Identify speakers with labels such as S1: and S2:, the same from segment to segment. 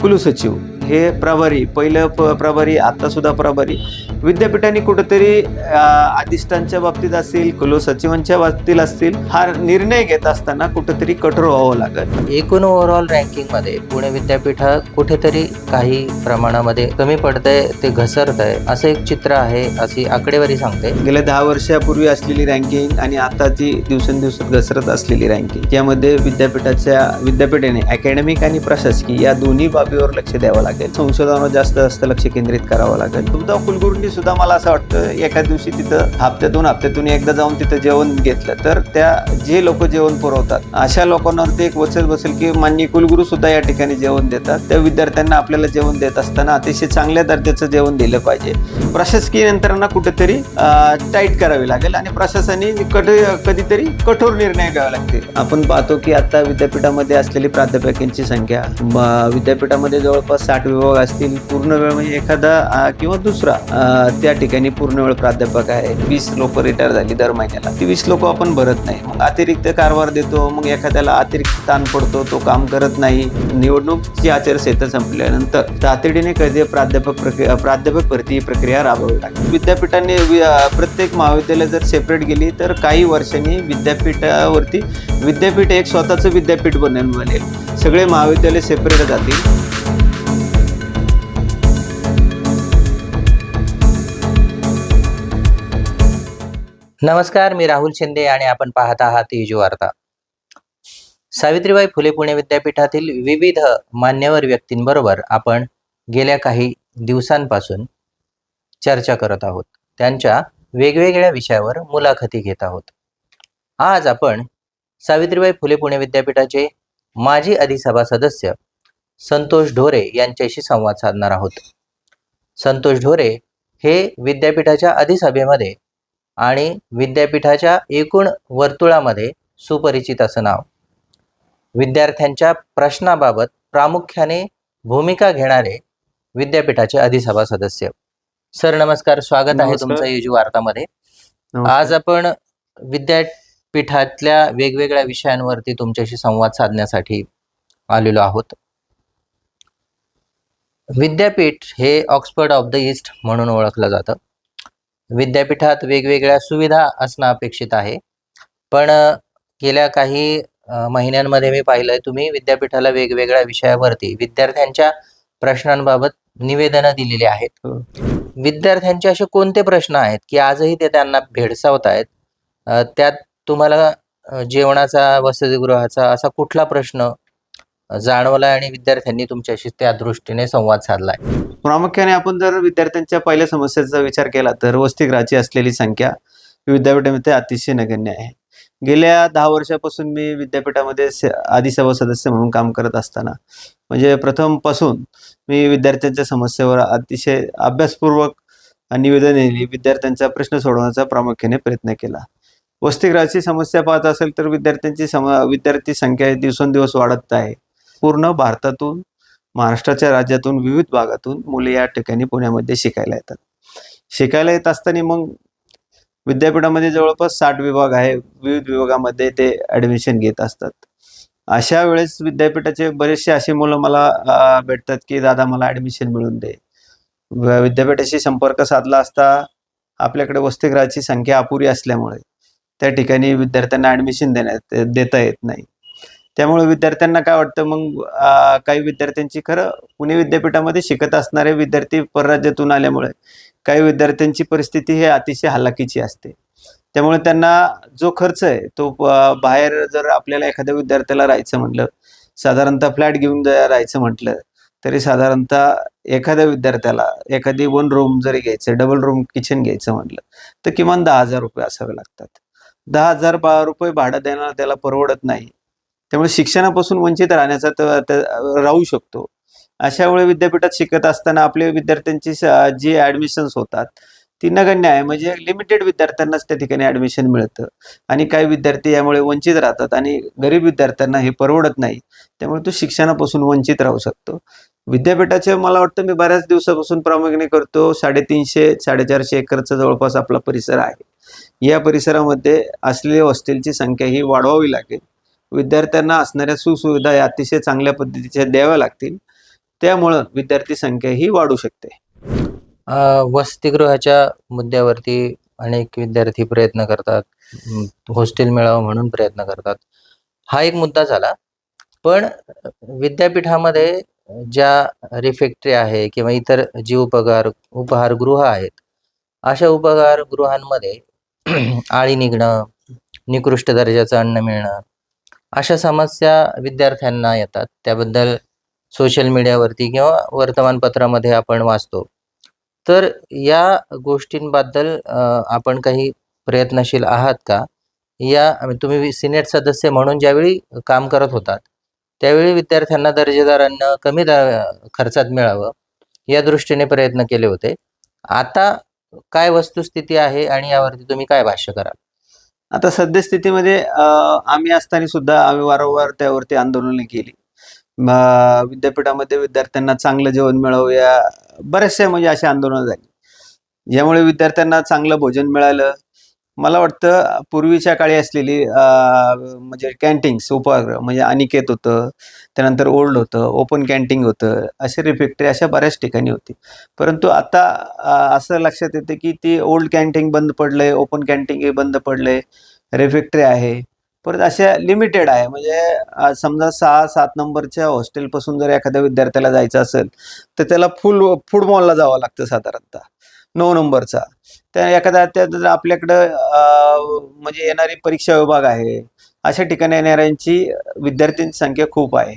S1: कुलसचिव हे प्रभारी, पहिलं प्रभारी, आता सुद्धा प्रभारी. विद्यापीठाने कुठेतरी अधिष्ठानच्या बाबतीत असेल, कुलसचिवांच्या बाबतीत असतील, हा निर्णय घेत असताना कुठेतरी कठोर व्हावं लागेल.
S2: एकूण ओव्हरऑल रँकिंगमध्ये पुणे विद्यापीठ कुठेतरी काही प्रमाणामध्ये कमी पडतंय, ते घसरतंय असं एक चित्र आहे, अशी आकडेवारी सांगते.
S1: गेल्या 10 वर्षापूर्वी असलेली रँकिंग आणि आताची दिवसेंदिवस घसरत असलेली रँकिंग, यामध्ये विद्यापीठाने अकॅडमिक आणि प्रशासकीय या दोन्ही बाबीवर लक्ष द्यावं लागेल. संशोधनावर जास्त लक्ष केंद्रित करावं लागेल. सुद्धा कुलगुरूंनी सुद्धा मला असं वाटतं एका दिवशी तिथं हप्त्यातून एकदा जाऊन तिथं जेवण घेतलं तर त्या जे लोक जेवण पुरवतात अशा लोकांवरती एक वचन बसेल की माननीय कुलगुरू सुद्धा या ठिकाणी जेवण देतात. त्या विद्यार्थ्यांना आपल्याला जेवण देत असताना अतिशय चांगल्या दर्जाचं जेवण दिलं पाहिजे. प्रशासकीय यंत्रणा कुठेतरी टाईट करावी लागेल आणि प्रशासनाने कधीतरी कठोर निर्णय घ्यावे लागतील. आपण पाहतो की आता विद्यापीठामध्ये असलेली प्राध्यापकांची संख्या, विद्यापीठामध्ये जवळपास 60 विभाग असतील. पूर्ण वेळ म्हणजे एखादा किंवा दुसरा त्या ठिकाणी पूर्ण वेळ प्राध्यापक आहे. 20 लोक रिटायर झाली दर महिन्याला. ती 20 लोक आपण भरत नाही. मग अतिरिक्त कारभार देतो, मग एखाद्याला अतिरिक्त ताण पडतो, तो काम करत नाही. निवडणूकची आचारसंहिता संपल्यानंतर तातडीने कधी प्राध्यापक भरती प्रक्रिया राबवावी लागते. विद्यापीठाने प्रत्येक महाविद्यालय जर सेपरेट गेली तर काही वर्षांनी विद्यापीठ एक स्वतःचं विद्यापीठ बनेल. सगळे महाविद्यालय सेपरेट जातील.
S2: नमस्कार, मी राहुल शिंदे आणि आपण पाहत आहात युजू वार्ता. सावित्रीबाई फुले पुणे विद्यापीठातील विविध मान्यवर व्यक्तींबरोबर आपण गेल्या काही दिवसांपासून चर्चा करत आहोत. त्यांच्या वेगवेगळ्या विषयावर मुलाखती घेत आहोत. आज आपण सावित्रीबाई फुले पुणे विद्यापीठाचे माजी अधिसभा सदस्य संतोष ढोरे यांच्याशी संवाद साधणार आहोत. संतोष ढोरे हे विद्यापीठाच्या अधिसभेमध्ये आणि विद्यापीठाच्या एकूण वर्तुळामध्ये सुपरिचित असं नाव. विद्यार्थ्यांच्या प्रश्नाबाबत प्रामुख्याने भूमिका घेणारे विद्यापीठाचे अधिसभा सदस्य. सर नमस्कार, स्वागत आहे तुमचं युजू वार्तामध्ये. आज आपण विद्यापीठातल्या वेगवेगळ्या विषयांवरती तुमच्याशी संवाद साधण्यासाठी आलेलो आहोत. विद्यापीठ हे ऑक्सफर्ड ऑफ द ईस्ट म्हणून ओळखलं जातं. विद्यापीठात वेगवेगळ्या सुविधा असणं अपेक्षित आहे, पण गेल्या काही महिन्यांमध्ये मी पाहिलंय तुम्ही विद्यापीठाला वेगवेगळ्या विषयावरती विद्यार्थ्यांच्या प्रश्नांबाबत निवेदनं दिलेली आहेत. विद्यार्थ्यांचे असे कोणते प्रश्न आहेत की आजही ते त्यांना भेडसावत आहेत? त्यात तुम्हाला जेवणाचा, वसतिगृहाचा असा कुठला प्रश्न जाणवला आणि विद्यार्थ्यांनी तुमच्याशी त्या दृष्टीने संवाद साधलाय?
S1: प्रामुख्याने आपण जर विद्यार्थ्यांच्या पहिल्या समस्येचा विचार केला तर वसतिगृहाची असलेली संख्या विद्यापीठामध्ये अतिशय नगण्य आहे. गेल्या 10 वर्षापासून मी विद्यापीठामध्ये अधिसभा सदस्य म्हणून काम करत असताना म्हणजे प्रथमपासून मी विद्यार्थ्यांच्या समस्येवर अतिशय अभ्यासपूर्वक निवेदन दिली, विद्यार्थ्यांचा प्रश्न सोडवण्याचा प्रामुख्याने प्रयत्न केला. वसतिगृहाची समस्या पाहत असेल तर विद्यार्थी संख्या दिवसेंदिवस वाढत आहे. पूर्ण भारतातून, महाराष्ट्राच्या राज्यातून, विविध भागातून मुले या ठिकाणी पुण्यामध्ये शिकायला येतात. शिकायला येत असताना मग विद्यापीठामध्ये जवळपास 60 विभाग आहे. विविध विभागामध्ये ते ॲडमिशन घेत असतात. अशा वेळेस विद्यापीठाचे बरेचसे असे मुलं मला भेटतात की दादा मला ॲडमिशन मिळून दे. विद्यापीठाशी संपर्क साधला असता आपल्याकडे वसतिगृहाची संख्या अपुरी असल्यामुळे त्या ठिकाणी विद्यार्थ्यांना ॲडमिशन देता येत नाही. त्यामुळे विद्यार्थ्यांना काय वाटतं, मग काही विद्यार्थ्यांची, खरं पुणे विद्यापीठामध्ये शिकत असणारे विद्यार्थी परराज्यातून आल्यामुळे काही विद्यार्थ्यांची परिस्थिती ही अतिशय हलाखीची असते. त्यामुळे त्यांना जो खर्च आहे तो बाहेर जर आपल्याला एखाद्या विद्यार्थ्याला राहायचं म्हटलं, साधारणतः फ्लॅट घेऊन राहायचं म्हटलं तरी साधारणतः एखाद्या विद्यार्थ्याला एखादी 1 रूम जरी घ्यायचं, डबल रूम किचन घ्यायचं म्हटलं तर किमान 10,000 रुपये असावे लागतात. 10,000 रुपये भाडं देणं त्याला परवडत नाही. त्यामुळे शिक्षणापासून वंचित राहण्याचा राहू शकतो. अशा वेळी विद्यापीठात शिकत असताना आपल्या विद्यार्थ्यांची जी ॲडमिशन्स होतात ती नगण्य आहे. म्हणजे लिमिटेड विद्यार्थ्यांनाच त्या ठिकाणी ॲडमिशन मिळतं आणि काही विद्यार्थी यामुळे वंचित राहतात आणि गरीब विद्यार्थ्यांना हे परवडत नाही. त्यामुळे तो शिक्षणापासून वंचित राहू शकतो. विद्यापीठाचे मला वाटतं मी बऱ्याच दिवसापासून प्रामुख्याने करतो 350-450 एकरचा जवळपास आपला परिसर आहे. या परिसरामध्ये असलेली हॉस्टेलची संख्या ही वाढवावी लागेल. विद्यार्थ्यांना असणाऱ्या सुसुविधा या अतिशय चांगल्या पद्धतीच्या द्याव्या लागतील. त्यामुळं विद्यार्थी संख्या ही वाढू शकते.
S2: वसतिगृहाच्या मुद्द्यावरती अनेक विद्यार्थी प्रयत्न करतात, हॉस्टेल मिळावं म्हणून प्रयत्न करतात. हा एक मुद्दा झाला. पण विद्यापीठामध्ये ज्या रिफेक्टरी आहे किंवा इतर जी उपहारगृह आहेत, अशा उपहारगृहांमध्ये आळी निघणं, निकृष्ट दर्जाचं अन्न मिळणं, अशा समस्या विद्यार्थ्यांना येतात. त्याबद्दल सोशल मीडियावरती किंवा वर्तमानपत्रामध्ये आपण वाचतो. तर या गोष्टींबद्दल आपण काही प्रयत्नशील आहात का? तुम्ही सिनेट सदस्य म्हणून ज्यावेळी काम करत होतात, त्यावेळी विद्यार्थ्यांना दर्जेदार अन्न कमी खर्चात मिळावं या दृष्टीने प्रयत्न केले होते. आता काय वस्तुस्थिती आहे आणि यावरती तुम्ही काय भाष्य कराल?
S1: आता सद्यस्थितीमध्ये आम्ही असताना सुद्धा आम्ही वारंवार त्यावरती आंदोलने केली. विद्यापीठामध्ये विद्यार्थ्यांना चांगलं जेवण मिळावं या बऱ्याचशा म्हणजे अशी आंदोलनं झाली. यामुळे विद्यार्थ्यांना चांगलं भोजन मिळालं. मला वाटतं पूर्वीच्या काळी असलेली म्हणजे कॅन्टीन्स उपहारगृह म्हणजे अनिकेत होतं, त्यानंतर ओल्ड होतं, ओपन कॅन्टीन होतं, असे रिफेक्टरी अशा बऱ्याच ठिकाणी होती. परंतु आता असं लक्षात येतं की ती ओल्ड कॅन्टीन बंद पडलंय, ओपन कॅन्टीन बंद पडलंय, रिफेक्टरी आहे. परत अशा लिमिटेड आहे. म्हणजे समजा 6-7 नंबरच्या हॉस्टेलपासून जर एखाद्या विद्यार्थ्याला जायचं असेल, तर त्याला फूड मॉलला जावं लागतं साधारणतः 9 नंबरचा. त्या एखाद्या जर आपल्याकडं म्हणजे येणारी परीक्षा विभाग आहे, अशा ठिकाणी येणाऱ्यांची विद्यार्थ्यांची संख्या खूप आहे.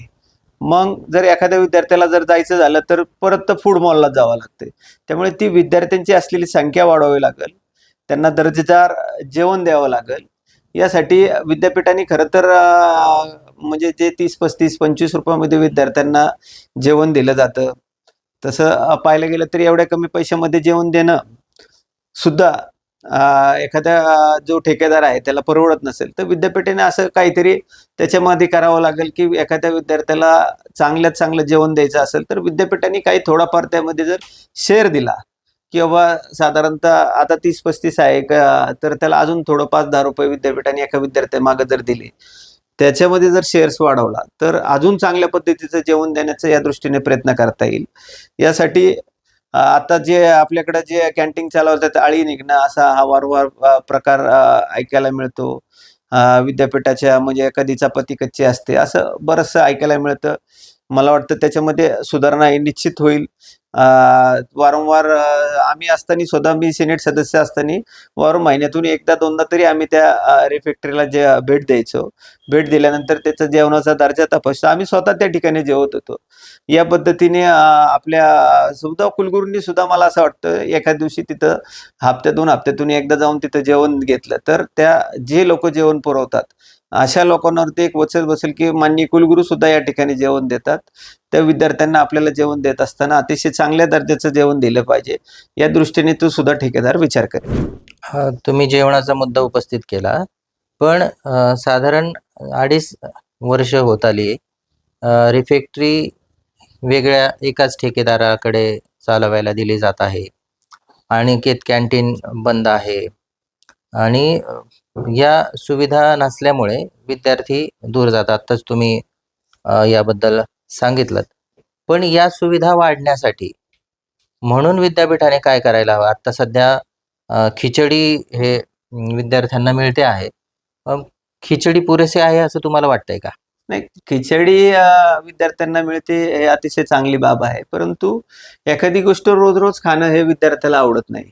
S1: मग जर एखाद्या विद्यार्थ्याला जर जायचं झालं तर परत फूड मॉलला जावं लागते. त्यामुळे ती विद्यार्थ्यांची असलेली संख्या वाढवावी लागेल, त्यांना दर्जेदार जेवण द्यावं लागेल. यासाठी विद्यापीठाने खरं तर म्हणजे जे 30-35-25 रुपयामध्ये विद्यार्थ्यांना जेवण दिलं जातं, तसं पाहायला गेलं तर एवढ्या कमी पैशामध्ये जेवण देणं सुद्धा एखाद्या जो ठेकेदार आहे त्याला परवडत नसेल, तर विद्यापीठाने असं काहीतरी त्याच्यामध्ये करावं लागेल की एखाद्या विद्यार्थ्याला चांगल्यात चांगलं जेवण द्यायचं असेल तर विद्यापीठाने काही थोडाफार त्यामध्ये जर शेअर दिला की बाबा साधारणतः आता 30-35 आहे का, तर त्याला अजून थोडं 5-10 रुपये विद्यापीठाने एका विद्यार्थ्यामागं जर दिले, त्याच्यामध्ये जर शेअर्स वाढवला तर अजून चांगल्या पद्धतीचं जेवण देण्याचा या दृष्टीने प्रयत्न करता येईल. यासाठी आता जे आपल्याकडे जे कॅन्टीन चालवतात आळी निघणं असा हा वारंवार प्रकार ऐकायला मिळतो. विद्यापीठाच्या म्हणजे कधी चपाती कच्ची असते, असं बरंचसं ऐकायला मिळतं. मला वाटतं त्याच्यामध्ये सुधारणा ही निश्चित होईल. वारंवार आम्ही असताना स्वतः मी सिनेट सदस्य असताना महिन्यातून एकदा दोनदा तरी आम्ही त्या रिफेक्टरीला जे भेट द्यायचो. भेट दिल्यानंतर त्याचा जेवणाचा दर्जा तपासतो. आम्ही स्वतः त्या ठिकाणी जेवत होतो. या पद्धतीने आपल्या सुद्धा कुलगुरूंनी सुद्धा मला असं वाटतं एखाद्या दिवशी तिथं हप्त्यातून हप्त्यातून एकदा जाऊन तिथं जेवण घेतलं तर त्या जे लोक जेवण पुरवतात अशा लोकांवरती एक वचक बसेल की माननीय कुलगुरू सुद्धा या ठिकाणी जेवण देतात. त्या विद्यार्थ्यांना आपल्याला जेवण देत असताना अतिशय चांगल्या दर्जाचं जेवण दिलं पाहिजे, या दृष्टीने तो सुद्धा ठेकेदार विचार करेल.
S2: तुम्ही जेवणाचा मुद्दा उपस्थित केला, पण साधारण 2.5 वर्ष होत आली. रिफेक्टरी वेगळ्या एकाच ठेकेदाराकडे चालवायला दिली जात आहे. अनिकेत कॅन्टीन बंद आहे आणि या सुविधा नसल्यामुळे विद्यार्थी दूर जातात. आत्ताच तुम्ही याबद्दल सांगितलं. पण या सुविधा वाढण्यासाठी म्हणून विद्यापीठाने काय करायला हवं? आता सध्या खिचडी हे विद्यार्थ्यांना मिळते आहे. खिचडी पुरेसे आहे असं तुम्हाला वाटतंय का?
S1: नाही, खिचडी विद्यार्थ्यांना मिळते हे अतिशय चांगली बाब आहे. परंतु एखादी गोष्ट रोज-रोज खाणं हे विद्यार्थ्याला आवडत नाही.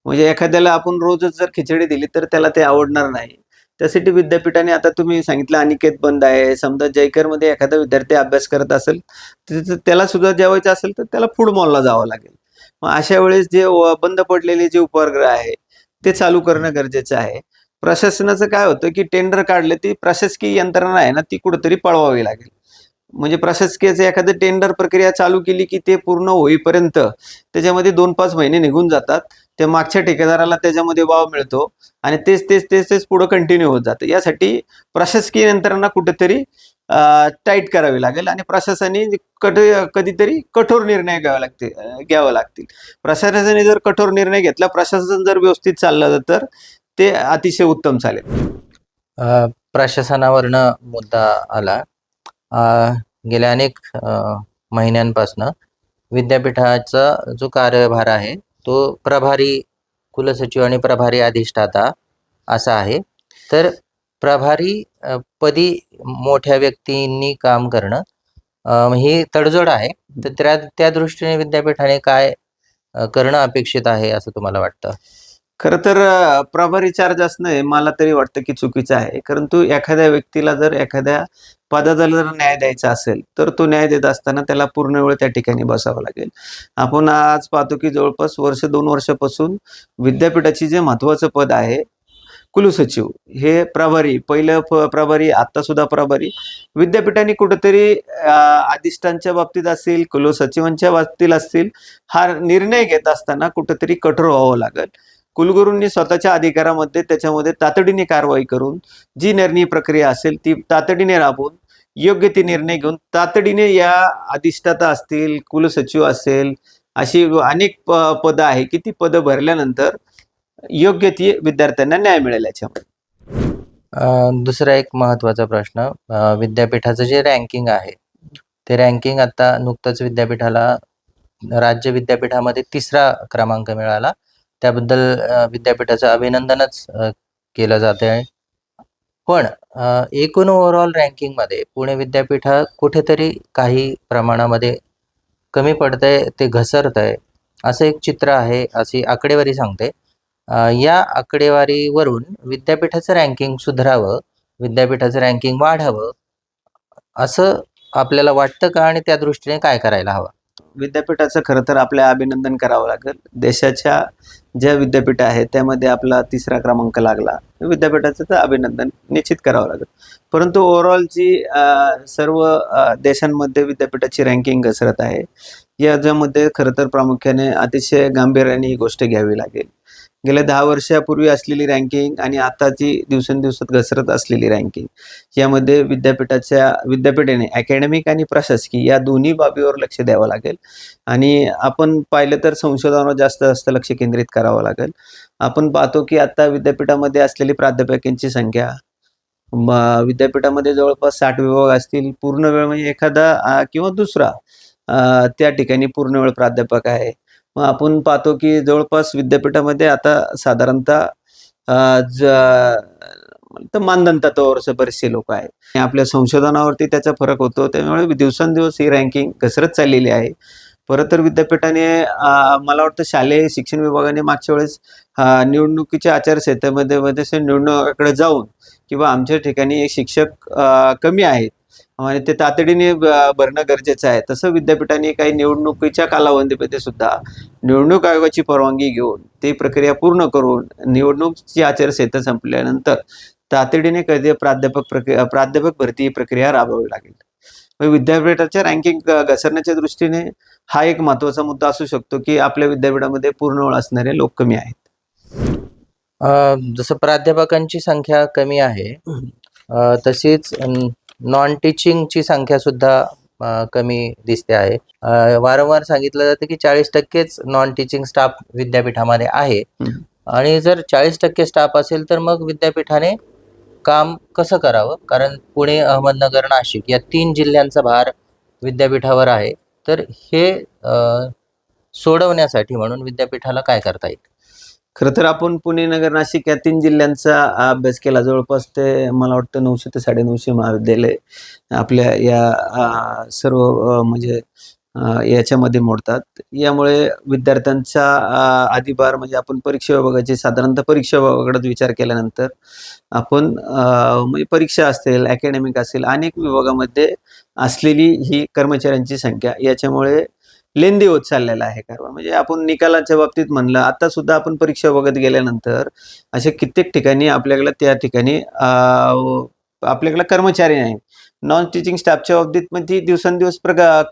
S1: म्हणजे एखाद्याला आपण रोजच जर खिचडी दिली तर त्याला ते आवडणार नाही. त्यासाठी विद्यापीठाने आता तुम्ही सांगितलं अनिकेत बंद आहे. समजा जयकरमध्ये एखादा विद्यार्थी अभ्यास करत असेल, तर त्याला सुद्धा जेवायचं असेल तर त्याला फूड मॉलला जावं लागेल. मग अशा वेळेस जे बंद पडलेले जे उपहारगृह आहे, ते चालू करणं गरजेचं आहे. प्रशासनाचं काय होतं की टेंडर काढले, ती प्रशासकीय यंत्रणा आहे ना, ती कुठेतरी पळवावी लागेल. म्हणजे प्रशासकीयचं एखादं टेंडर प्रक्रिया चालू केली की ते पूर्ण होईपर्यंत त्याच्यामध्ये 2-5 महिने निघून जातात. त्या मागच्या ठेकेदाराला त्याच्यामध्ये वाव मिळतो आणि तेच पुढं कंटिन्यू होत जातं. यासाठी प्रशासकीय यंत्रणा कुठेतरी टाईट करावी लागेल आणि प्रशासनाने कधीतरी कठोर निर्णय घ्यावे लागतील. प्रशासनाने जर कठोर निर्णय घेतला, प्रशासन जर व्यवस्थित चाललं तर ते अतिशय उत्तम चालेल.
S2: प्रशासनावरनं मुद्दा आला. गेल्या अनेक महिन्यांपासनं विद्यापीठाचा जो कार्यभार आहे तो प्रभारी कुलसचिव आणि प्रभारी अधिष्ठाता असा आहे. तर प्रभारी पदी मोठ्या व्यक्तींनी काम करणं ही तडजोड आहे. तर त्या दृष्टीने विद्यापीठाने काय करणं अपेक्षित आहे असं तुम्हाला वाटतं?
S1: खरं तर प्रभारी चार्ज असणं हे मला तरी वाटतं की चुकीचं आहे. परंतु एखाद्या व्यक्तीला जर एखाद्या पदाला जर न्याय द्यायचा असेल, तर तो न्याय देत असताना त्याला पूर्ण वेळ त्या ठिकाणी बसावं लागेल. आपण आज पाहतो की जवळपास वर्ष 2 वर्षापासून विद्यापीठाची जे महत्त्वाचं पद आहे, कुलसचिव हे प्रभारी, पहिलं प्रभारी, आता सुद्धा प्रभारी. विद्यापीठाने कुठेतरी अधिष्ठानच्या बाबतीत असतील, कुलसचिवांच्या बाबतीत असतील, हा निर्णय घेत असताना कुठेतरी कठोर व्हावं लागेल. कुलगुरूंनी स्वतःच्या अधिकारामध्ये त्याच्यामध्ये तातडीने कारवाई करून जी निर्णय प्रक्रिया असेल ती तातडीने राबवून योग्य ते निर्णय घेऊन तातडीने या अधिष्ठाता असतील, कुलसचिव असेल, अशी अनेक पदं आहे की ती पदं भरल्यानंतर योग्य ती विद्यार्थ्यांना न्याय मिळेल याच्यामध्ये.
S2: दुसरा एक महत्त्वाचा प्रश्न, विद्यापीठाचं जे रँकिंग आहे ते रँकिंग आता नुकतंच विद्यापीठाला राज्य विद्यापीठामध्ये 3रा क्रमांक मिळाला. त्याबद्दल विद्यापीठाचं अभिनंदनच केलं जात आहे. पण एकूण ओव्हरऑल रँकिंगमध्ये पुणे विद्यापीठ कुठेतरी काही प्रमाणामध्ये कमी पडतंय, ते घसरतंय असं एक चित्र आहे, अशी आकडेवारी सांगते. या आकडेवारीवरून विद्यापीठाचं रँकिंग सुधारावं, विद्यापीठाचं रँकिंग वाढावं असं आपल्याला वाटतं का, आणि त्या दृष्टीने काय करायला हवं?
S1: विद्यापीठाचं खरं तर आपल्या अभिनंदन करावं लागेल. देशाच्या ज्या विद्यापीठ आहेत त्यामध्ये आपला 3रा क्रमांक लागला. विद्यापीठाचं तर अभिनंदन निश्चित करावं लागेल. परंतु ओव्हरऑल जी सर्व देशांमध्ये विद्यापीठाची रँकिंग घसरत आहे. याच्यामध्ये खरं तर प्रामुख्याने अतिशय गांभीर्याने ही गोष्ट घ्यावी लागेल. गेल्या 10 वर्षापूर्वी असलेली रँकिंग आणि आताची दिवसेंदिवसात घसरत असलेली रँकिंग यामध्ये विद्यापीठाने अकॅडमिक आणि प्रशासकीय या दोन्ही बाबीवर लक्ष द्यावं लागेल. आणि आपण पाहिलं तर संशोधनावर जास्त लक्ष केंद्रित करावं लागेल. आपण पाहतो की आता विद्यापीठामध्ये असलेली प्राध्यापकांची संख्या, विद्यापीठामध्ये जवळपास 60 विभाग असतील. पूर्ण वेळ म्हणजे एखादा किंवा दुसरा त्या ठिकाणी पूर्ण वेळ प्राध्यापक आहे. मग आपण पाहतो की जवळपास विद्यापीठामध्ये आता साधारणतः तर मानधन तत्वावर बरेचसे लोक आहेत. आपल्या संशोधनावरती त्याचा फरक होतो. त्यामुळे दिवसेंदिवस ही रँकिंग घसरत चाललेली आहे. परत तर विद्यापीठाने मला वाटतं शालेय शिक्षण विभागाने मागच्या वेळेस निवडणुकीच्या आचारसंहितेमध्ये निवडणुकीकडे जाऊन किंवा आमच्या ठिकाणी शिक्षक कमी आहेत आणि ते तातडीने भरणं गरजेचं आहे, तसं विद्यापीठाने काही निवडणुकीच्या कालावधीमध्ये सुद्धा निवडणूक आयोगाची परवानगी घेऊन ती प्रक्रिया पूर्ण करून निवडणूकची आचारसंहिता संपल्यानंतर तातडीने कधी प्राध्यापक भरती ही प्रक्रिया राबवावी लागेल. विद्यापीठाच्या रँकिंग घसरण्याच्या दृष्टीने हा एक महत्त्वाचा मुद्दा असू शकतो की आपल्या विद्यापीठामध्ये पूर्ण वेळ असणारे लोक कमी आहेत.
S2: जसं प्राध्यापकांची संख्या कमी आहे, तशीच नॉन टीचिंगची संख्या सुद्धा कमी दिसते आहे. वारंवार सांगितलं जातं की 40%च नॉन टीचिंग स्टाफ विद्यापीठामध्ये आहे. आणि जर 40% स्टाफ असेल तर मग विद्यापीठाने काम कसं करावं? कारण पुणे, अहमदनगर, नाशिक या 3 जिल्ह्यांचा भार विद्यापीठावर आहे. तर हे सोडवण्यासाठी म्हणून विद्यापीठाला काय करता येईल?
S1: खरं तर आपण पुणे, नगर, नाशिक या 3 जिल्ह्यांचा अभ्यास केला. जवळपास ते मला वाटतं 900 ते 950 महाविद्यालय आपल्या या सर्व म्हणजे याच्यामध्ये मोडतात. यामुळे विद्यार्थ्यांचा अधिभार म्हणजे आपण परीक्षा विभागाची साधारणतः परीक्षा विभागाकडे विचार केल्यानंतर आपण म्हणजे परीक्षा असेल, अकॅडमिक असेल, अनेक विभागामध्ये असलेली ही कर्मचाऱ्यांची संख्या याच्यामुळे लेंदी होत चाललेला आहे. कारण म्हणजे आपण निकालाच्या बाबतीत म्हणलं, आता सुद्धा आपण परीक्षा विभागात गेल्यानंतर असे कित्येक ठिकाणी आपल्याकडे त्या ठिकाणी आपल्याकडे कर्मचारी नाही. नॉन टीचिंग स्टाफच्या बाबतीत पण ती दिवसेंदिवस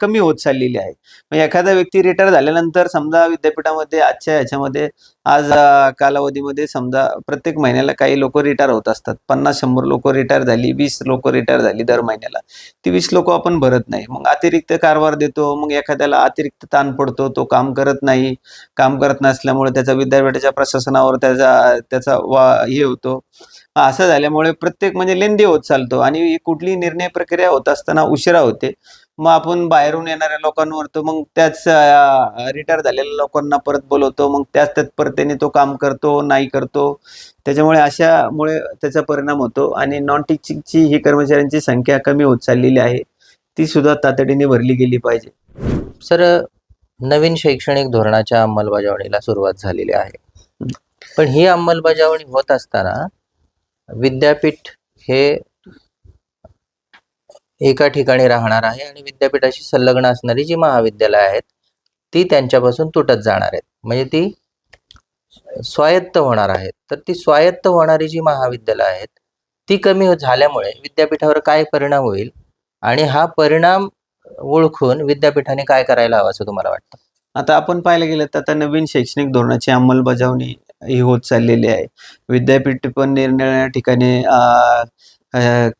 S1: कमी होत चाललेली आहे. म्हणजे एखादा व्यक्ती रिटायर झाल्यानंतर समजा विद्यापीठामध्ये आजच्या ह्याच्यामध्ये आज कालावधीमध्ये समजा प्रत्येक महिन्याला काही लोक रिटायर होत असतात. 50-100 लोक रिटायर झाली, 20 लोक रिटायर झाली दर महिन्याला. ती 20 लोक आपण भरत नाही. मग अतिरिक्त कारभार देतो. मग एखाद्याला अतिरिक्त ताण पडतो, तो काम करत नाही. काम करत नसल्यामुळे त्याचा विद्यापीठाच्या प्रशासनावर त्याचा हे होतो. असं झाल्यामुळे प्रत्येक म्हणजे लेंदी होत चालतो आणि कुठली निर्णय प्रक्रिया होत असताना उशिरा होते. मग आपण बाहेरून येणाऱ्या लोकांवर तर मग त्याच रिटायर झालेल्या लोकांना परत बोलवतो, मग त्याच तत्परतेने तो काम करतो नाही करतो. त्याच्यामुळे अशामुळे त्याचा परिणाम होतो आणि नॉन टीचिंगची ही कर्मचाऱ्यांची संख्या कमी होत चाललेली आहे. ती सुद्धा तातडीने भरली गेली पाहिजे.
S2: सर, नवीन शैक्षणिक धोरणाच्या अंमलबजावणीला सुरुवात झालेली आहे. पण ही अंमलबजावणी होत असताना विद्यापीठ हे एका ठिकाणी राहणार आहे आणि विद्यापीठाशी संलग्न असणारी जी महाविद्यालय आहेत ती त्यांच्यापासून तुटत जाणार आहेत. म्हणजे ती स्वायत्त होणार आहेत. तर ती स्वायत्त होणारी जी महाविद्यालय आहेत ती कमी झाल्यामुळे विद्यापीठावर काय परिणाम होईल आणि हा परिणाम ओळखून विद्यापीठाने काय करायला हवं असं तुम्हाला वाटतं?
S1: आता आपण पाहायला गेलं तर आता नवीन शैक्षणिक धोरणाची अंमलबजावणी ही होत चाललेली आहे. विद्यापीठ पण निरनिराळ्या ठिकाणी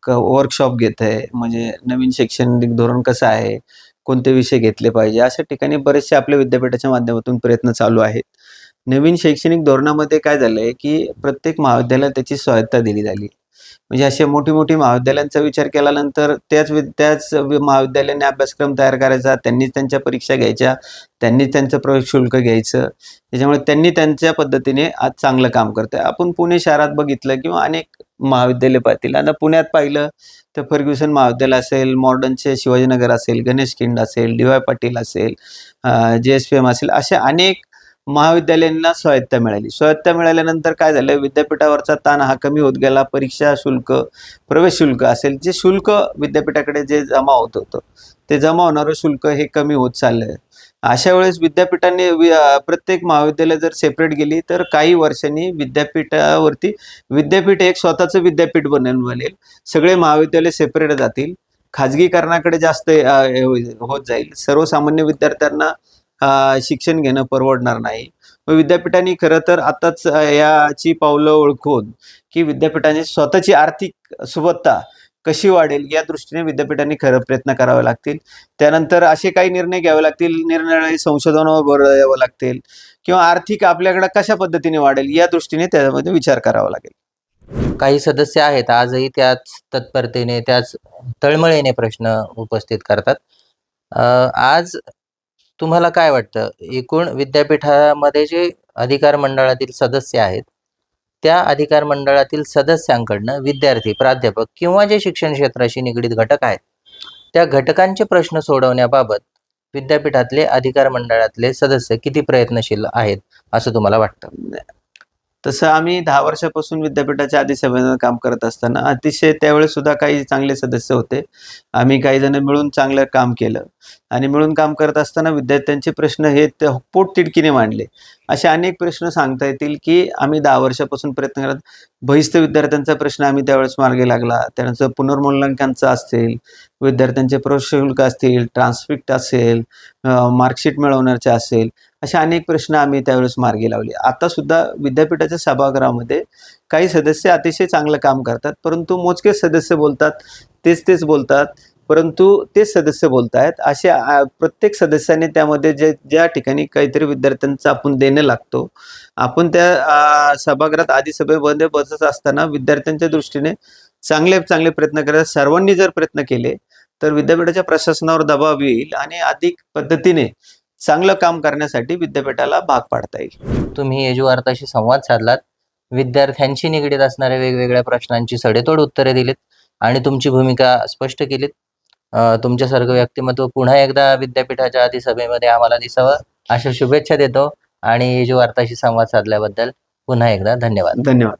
S1: वर्कशॉप घेत आहे. म्हणजे नवीन शैक्षणिक धोरण कसं आहे, कोणते विषय घेतले पाहिजे, अशा ठिकाणी बरेचसे आपल्या विद्यापीठाच्या माध्यमातून प्रयत्न चालू आहेत. नवीन शैक्षणिक धोरणामध्ये काय झालंय, की प्रत्येक महाविद्यालयाला त्याची स्वायत्तता दिली झाली. म्हणजे अशा मोठी-मोठी महाविद्यालयांचा विचार केल्यानंतर त्याच महाविद्यालयाने अभ्यासक्रम तयार करायचा, त्यांनीच त्यांच्या परीक्षा घ्यायच्या, त्यांनीच त्यांचं प्रवेश शुल्क घ्यायचं. त्याच्यामुळे त्यांनी त्यांच्या पद्धतीने आज चांगलं काम करताय. आपण पुणे शहरात बघितलं किंवा अनेक महाविद्यालय पाहतील. आता पुण्यात पाहिलं तर फर्ग्युसन महाविद्यालय असेल, मॉडर्नचे शिवाजीनगर असेल, गणेश खिंड असेल, डी वाय पाटील असेल, JSPM असेल, अशा अनेक महाविद्यालयांना स्वायत्तता मिळाली. स्वायत्तता मिळाल्यानंतर काय झालं, विद्यापीठावरचा ताण हा कमी होत गेला. परीक्षा शुल्क, प्रवेश शुल्क असेल, जे शुल्क विद्यापीठाकडे जे जमा होत होतं, ते जमा होणारं शुल्क हे कमी होत चाललंय. अशा वेळेस विद्यापीठाने प्रत्येक महाविद्यालय जर सेपरेट गेली तर काही वर्षांनी विद्यापीठावरती विद्यापीठ एक स्वतःचं विद्यापीठ बनेल. सगळे महाविद्यालय सेपरेट जातील. खाजगीकरणाकडे जास्त होत जाईल. सर्वसामान्य विद्यार्थ्यांना शिक्षण घेणं परवडणार नाही. मग विद्यापीठाने खरं तर आताच याची पावलं ओळखून की विद्यापीठाने स्वतःची आर्थिक सुबत्ता कशी वाढेल या दृष्टीने विद्यापीठांनी खरं प्रयत्न करावे लागतील. त्यानंतर असे काही निर्णय घ्यावे लागतील, निरनिराळे संशोधनावर भर द्यावं लागतील किंवा आर्थिक आपल्याकडे कशा पद्धतीने वाढेल या दृष्टीने त्यामध्ये विचार करावा लागेल.
S2: काही सदस्य आहेत आजही त्याच तत्परतेने, त्याच तळमळीने प्रश्न उपस्थित करतात. आज तुम्हाला काय वाटतं, एकूण विद्यापीठामध्ये जे अधिकार मंडळातील सदस्य आहेत त्या अधिकार मंडळातील सदस्यांकडनं विद्यार्थी, प्राध्यापक किंवा जे शिक्षण क्षेत्राशी निगडीत घटक आहेत त्या घटकांचे प्रश्न सोडवण्याबाबत विद्यापीठातले अधिकार मंडळातले सदस्य किती प्रयत्नशील आहेत असं तुम्हाला वाटतं?
S1: तसं आम्ही 10 वर्षापासून विद्यापीठाच्या अधिसभेनं काम करत असताना अतिशय त्यावेळेस सुद्धा काही चांगले सदस्य होते. आम्ही काही जण मिळून चांगलं काम केलं आणि मिळून काम करत असताना विद्यार्थ्यांचे प्रश्न हे पोटतिडकीने मांडले. असे अनेक प्रश्न सांगता येतील की आम्ही 10 वर्षापासून प्रयत्न करत. बहिस्थ विद्यार्थ्यांचा प्रश्न आम्ही त्यावेळेस मार्गी लागला. त्यानंतर पुनर्मूल्यांकनाचा असेल, विद्यार्थ्यांचे प्रवेश शुल्क असतील, ट्रान्सक्रिप्ट असेल, मार्कशीट मिळवण्याचे असेल, असे अनेक प्रश्न आम्ही त्यावेळेस मार्गी लावले. आता सुद्धा विद्यापीठाच्या सभागृहामध्ये काही सदस्य अतिशय चांगलं काम करतात, परंतु मोजकेच सदस्य बोलतात, तेच बोलतात, परंतु तेच सदस्य बोलतायत. असे प्रत्येक सदस्याने त्यामध्ये ज्या ठिकाणी काहीतरी विद्यार्थ्यांचं आपण देणं लागतो, आपण त्या सभागृहात अधिसभेमध्ये बसत असताना विद्यार्थ्यांच्या दृष्टीने चांगले प्रयत्न करायचे. सर्वांनी जर प्रयत्न केले तर विद्यापीठाच्या प्रशासनावर दबाव येईल आणि अधिक पद्धतीने चांगलं काम करण्यासाठी विद्यापीठाला भाग पाडता येईल.
S2: तुम्ही एजू वार्ताशी संवाद साधलात, विद्यार्थ्यांशी निगडीत असणाऱ्या वेगवेगळ्या प्रश्नांची सडेतोड उत्तरे दिलीत आणि तुमची भूमिका स्पष्ट केलीत. तुमच्यासारखं व्यक्तिमत्व पुन्हा एकदा विद्यापीठाच्या अधिसभेमध्ये आम्हाला दिसावं अशा शुभेच्छा देतो आणि एजू वार्ताशी संवाद साधल्याबद्दल पुन्हा एकदा धन्यवाद.
S1: धन्यवाद.